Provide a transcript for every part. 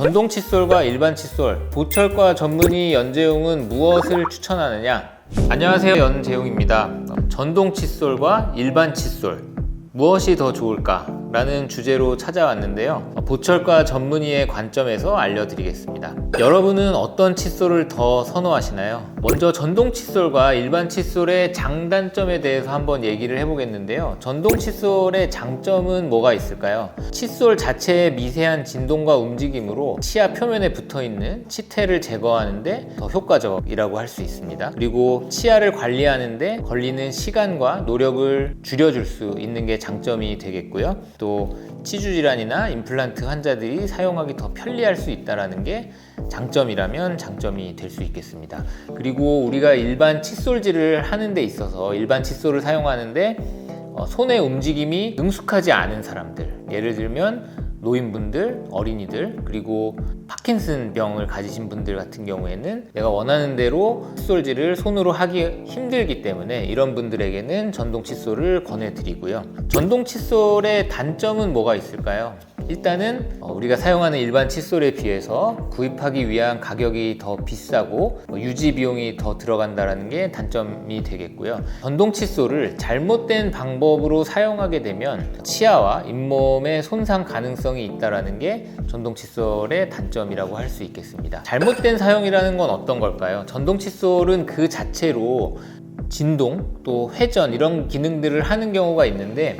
전동 칫솔과 일반 칫솔, 보철과 전문의 연재용은 무엇을 추천하느냐? 안녕하세요, 연재용입니다. 전동 칫솔과 일반 칫솔, 무엇이 더 좋을까? 라는 주제로 찾아왔는데요. 보철과 전문의의 관점에서 알려드리겠습니다. 여러분은 어떤 칫솔을 더 선호하시나요? 먼저 전동 칫솔과 일반 칫솔의 장단점에 대해서 한번 얘기를 해보겠는데요. 전동 칫솔의 장점은 뭐가 있을까요? 칫솔 자체의 미세한 진동과 움직임으로 치아 표면에 붙어있는 치태를 제거하는데 더 효과적이라고 할 수 있습니다. 그리고 치아를 관리하는데 걸리는 시간과 노력을 줄여줄 수 있는 게 장점이 되겠고요. 또 치주 질환이나 임플란트 환자들이 사용하기 더 편리할 수 있다는 게 장점이라면 장점이 될 수 있겠습니다. 그리고 우리가 일반 칫솔질을 하는 데 있어서 일반 칫솔을 사용하는데 손의 움직임이 능숙하지 않은 사람들, 예를 들면 노인분들, 어린이들, 그리고 파킨슨 병을 가지신 분들 같은 경우에는 내가 원하는 대로 칫솔질을 손으로 하기 힘들기 때문에 이런 분들에게는 전동 칫솔을 권해드리고요. 전동 칫솔의 단점은 뭐가 있을까요? 일단은 우리가 사용하는 일반 칫솔에 비해서 구입하기 위한 가격이 더 비싸고 유지 비용이 더 들어간다는 게 단점이 되겠고요. 전동 칫솔을 잘못된 방법으로 사용하게 되면 치아와 잇몸의 손상 가능성이 있다는 게 전동 칫솔의 단점이라고 할 수 있겠습니다. 잘못된 사용이라는 건 어떤 걸까요? 전동 칫솔은 그 자체로 진동 또 회전 이런 기능들을 하는 경우가 있는데,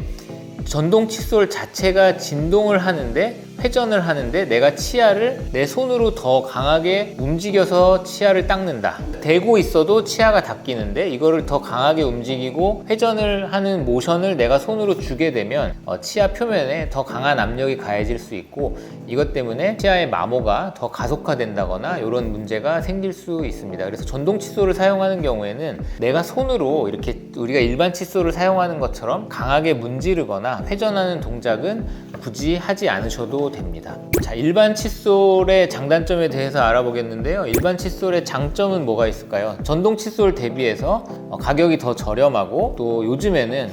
전동 칫솔 자체가 진동을 하는데 회전을 하는데 내가 치아를 내 손으로 더 강하게 움직여서 치아를 닦는다. 대고 있어도 치아가 닦이는데 이거를 더 강하게 움직이고 회전을 하는 모션을 내가 손으로 주게 되면 치아 표면에 더 강한 압력이 가해질 수 있고, 이것 때문에 치아의 마모가 더 가속화된다거나 이런 문제가 생길 수 있습니다. 그래서 전동 칫솔을 사용하는 경우에는 내가 손으로 이렇게 우리가 일반 칫솔을 사용하는 것처럼 강하게 문지르거나 회전하는 동작은 굳이 하지 않으셔도 됩니다. 자, 일반 칫솔의 장단점에 대해서 알아보겠는데요. 일반 칫솔의 장점은 뭐가 있을까요? 전동 칫솔 대비해서 가격이 더 저렴하고, 또 요즘에는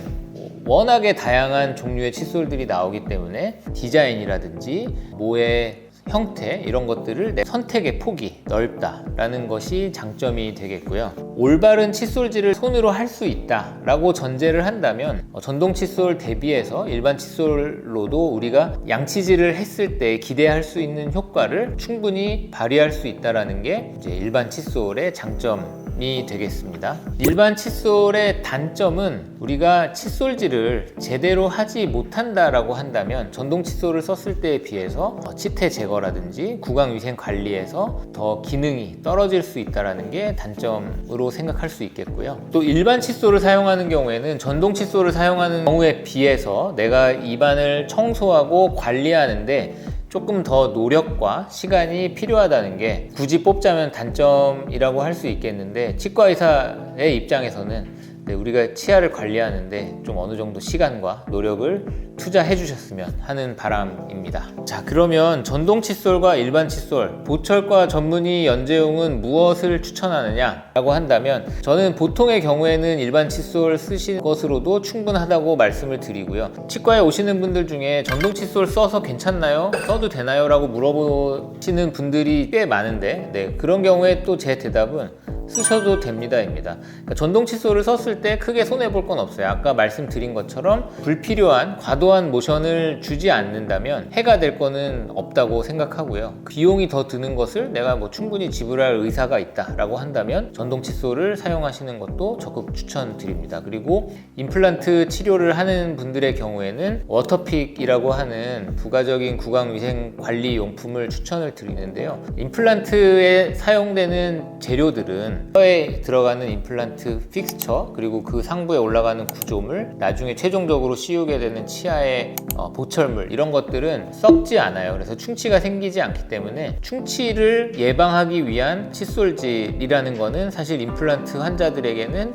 워낙에 다양한 종류의 칫솔들이 나오기 때문에 디자인이라든지 모의 형태 이런 것들을 내 선택의 폭이 넓다라는 것이 장점이 되겠고요. 올바른 칫솔질을 손으로 할 수 있다라고 전제를 한다면 전동 칫솔 대비해서 일반 칫솔로도 우리가 양치질을 했을 때 기대할 수 있는 효과를 충분히 발휘할 수 있다는 게 이제 일반 칫솔의 장점이 되겠습니다. 일반 칫솔의 단점은 우리가 칫솔질을 제대로 하지 못한다라고 한다면 전동 칫솔을 썼을 때에 비해서 치태 제거라든지 구강위생 관리에서 더 기능이 떨어질 수 있다는 게 단점으로 생각할 수 있겠고요. 또 일반 칫솔을 사용하는 경우에는 전동 칫솔을 사용하는 경우에 비해서 내가 입안을 청소하고 관리하는데 조금 더 노력과 시간이 필요하다는 게 굳이 뽑자면 단점이라고 할 수 있겠는데, 치과 의사의 입장에서는 우리가 치아를 관리하는데 좀 어느 정도 시간과 노력을 투자해 주셨으면 하는 바람입니다. 자, 그러면 전동 칫솔과 일반 칫솔, 보철과 전문의 연재용은 무엇을 추천하느냐 라고 한다면, 저는 보통의 경우에는 일반 칫솔 쓰시는 것으로도 충분하다고 말씀을 드리고요. 치과에 오시는 분들 중에 전동 칫솔 써서 괜찮나요? 써도 되나요? 라고 물어보시는 분들이 꽤 많은데, 그런 경우에 또 제 대답은 쓰셔도 됩니다입니다. 그러니까 전동 칫솔을 썼을 때 크게 손해볼 건 없어요. 아까 말씀드린 것처럼 불필요한 과도한 모션을 주지 않는다면 해가 될 거는 없다고 생각하고요. 비용이 더 드는 것을 내가 충분히 지불할 의사가 있다라고 한다면 전동 칫솔을 사용하시는 것도 적극 추천드립니다. 그리고 임플란트 치료를 하는 분들의 경우에는 워터픽이라고 하는 부가적인 구강위생 관리 용품을 추천을 드리는데요. 임플란트에 사용되는 재료들은 혀에 들어가는 임플란트 픽스처, 그리고 그 상부에 올라가는 구조물, 나중에 최종적으로 씌우게 되는 치아의 보철물, 이런 것들은 썩지 않아요. 그래서 충치가 생기지 않기 때문에 충치를 예방하기 위한 칫솔질이라는 거는 사실 임플란트 환자들에게는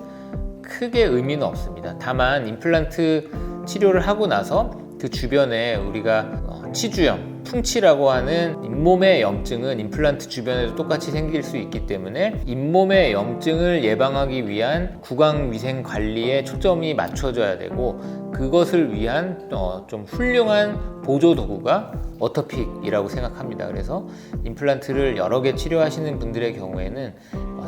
크게 의미는 없습니다. 다만 임플란트 치료를 하고 나서 그 주변에 우리가 치주염, 풍치라고 하는 잇몸의 염증은 임플란트 주변에도 똑같이 생길 수 있기 때문에 잇몸의 염증을 예방하기 위한 구강위생 관리에 초점이 맞춰져야 되고, 그것을 위한 좀 훌륭한 보조 도구가 워터픽이라고 생각합니다. 그래서 임플란트를 여러 개 치료하시는 분들의 경우에는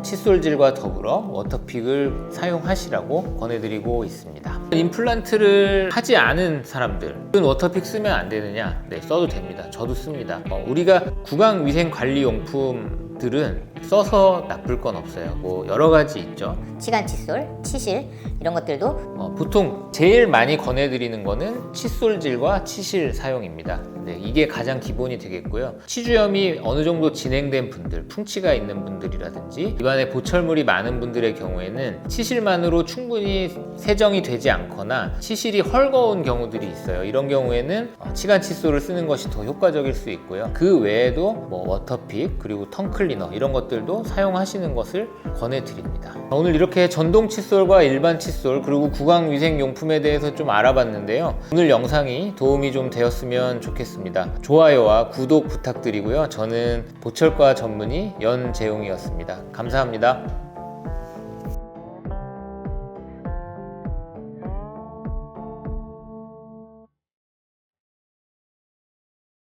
칫솔질과 더불어 워터픽을 사용하시라고 권해드리고 있습니다. 임플란트를 하지 않은 사람들은 워터픽 쓰면 안 되느냐? 네, 써도 됩니다. 저도 씁니다. 우리가 구강위생관리용품들은 써서 나쁠 건 없어요. 뭐 여러 가지 있죠. 치간 칫솔, 치실 이런 것들도 보통 제일 많이 권해드리는 거는 칫솔질과 치실 사용입니다. 네, 이게 가장 기본이 되겠고요. 치주염이 어느 정도 진행된 분들, 풍치가 있는 분들이라든지 입안에 보철물이 많은 분들의 경우에는 치실만으로 충분히 세정이 되지 않거나 치실이 헐거운 경우들이 있어요. 이런 경우에는 치간 칫솔을 쓰는 것이 더 효과적일 수 있고요. 그 외에도 뭐 워터픽 그리고 텅클리너 이런 것들도 사용하시는 것을 권해드립니다. 오늘 이렇게 전동 칫솔과 일반 칫솔 그리고 구강위생용품에 대해서 좀 알아봤는데요. 오늘 영상이 도움이 좀 되었으면 좋겠습니다. 좋아요와 구독 부탁드리고요. 저는 보철과 전문의 연재용이었습니다. 감사합니다.